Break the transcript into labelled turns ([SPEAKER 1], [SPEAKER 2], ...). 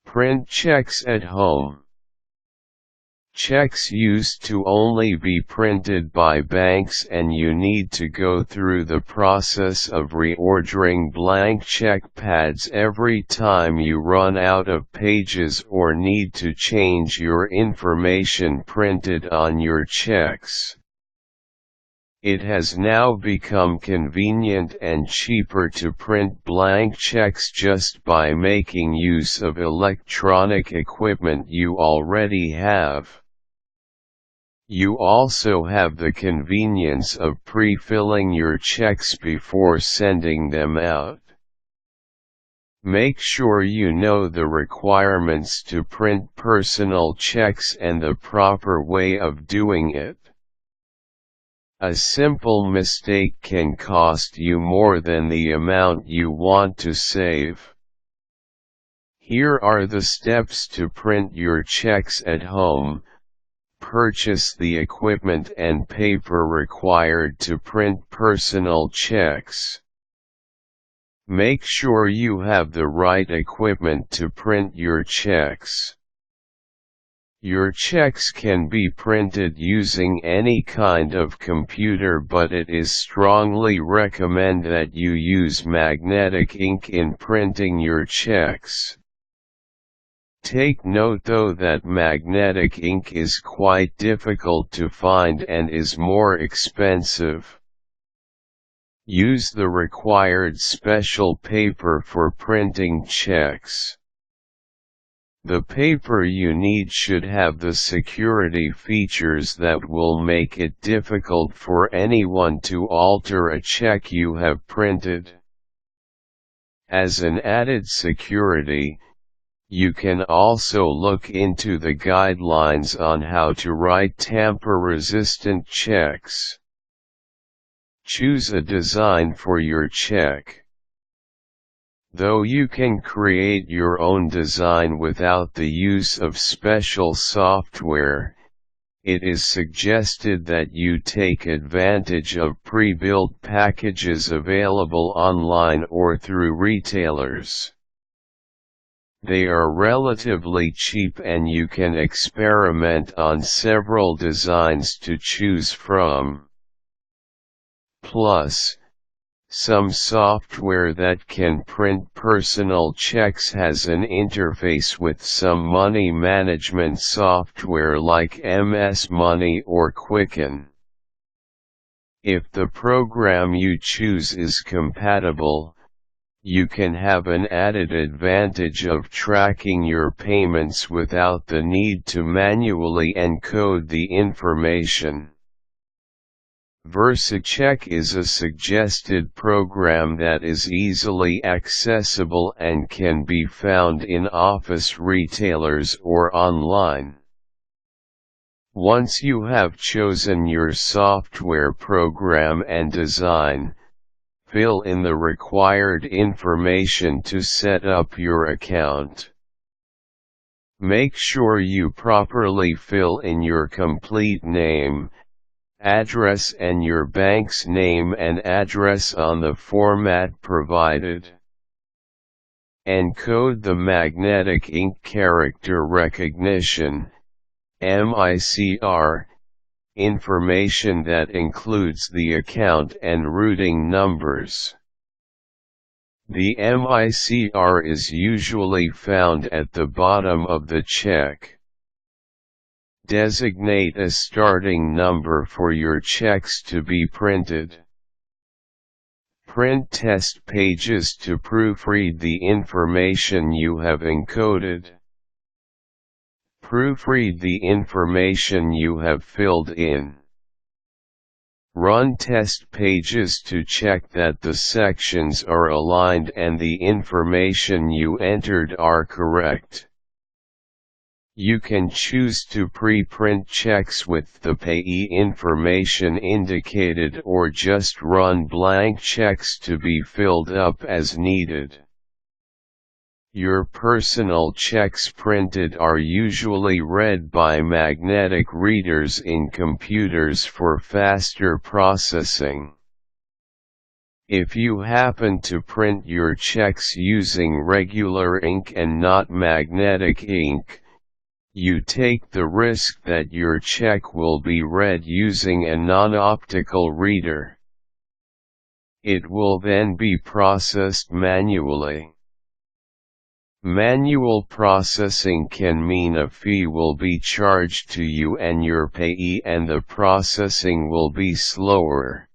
[SPEAKER 1] Print checks at home. Checks used to only be printed by banks, and you need to go through the process of reordering blank check pads every time you run out of pages or need to change your information printed on your checks. It has now become convenient and cheaper to print blank checks just by making use of electronic equipment you already have. You also have the convenience of pre-filling your checks before sending them out. Make sure you know the requirements to print personal checks and the proper way of doing it. A simple mistake can cost you more than the amount you want to save. Here are the steps to print your checks at home. Purchase the equipment and paper required to print personal checks. Make sure you have the right equipment to print your checks. Your checks can be printed using any kind of computer, but it is strongly recommended that you use magnetic ink in printing your checks. Take note though that magnetic ink is quite difficult to find and is more expensive. Use the required special paper for printing checks. The paper you need should have the security features that will make it difficult for anyone to alter a check you have printed. As an added security, you can also look into the guidelines on how to write tamper-resistant checks. Choose a design for your check. Though you can create your own design without the use of special software, it is suggested that you take advantage of pre-built packages available online or through retailers. They are relatively cheap and you can experiment on several designs to choose from. Plus, some software that can print personal checks has an interface with some money management software like MS Money or Quicken. If the program you choose is compatible, you can have an added advantage of tracking your payments without the need to manually encode the information. VersaCheck is a suggested program that is easily accessible and can be found in office retailers or online. Once you have chosen your software program and design, fill in the required information to set up your account. Make sure you properly fill in your complete name, address and your bank's name and address on the format provided. Encode the magnetic ink character recognition (MICR) information that includes the account and routing numbers. The MICR is usually found at the bottom of the check. Designate a starting number for your checks to be printed. Print test pages to proofread the information you have encoded. Proofread the information you have filled in. Run test pages to check that the sections are aligned and the information you entered are correct. You can choose to pre-print checks with the payee information indicated or just run blank checks to be filled up as needed. Your personal checks printed are usually read by magnetic readers in computers for faster processing. If you happen to print your checks using regular ink and not magnetic ink, you take the risk that your check will be read using a non-optical reader. It will then be processed manually. Manual processing can mean a fee will be charged to you and your payee, and the processing will be slower.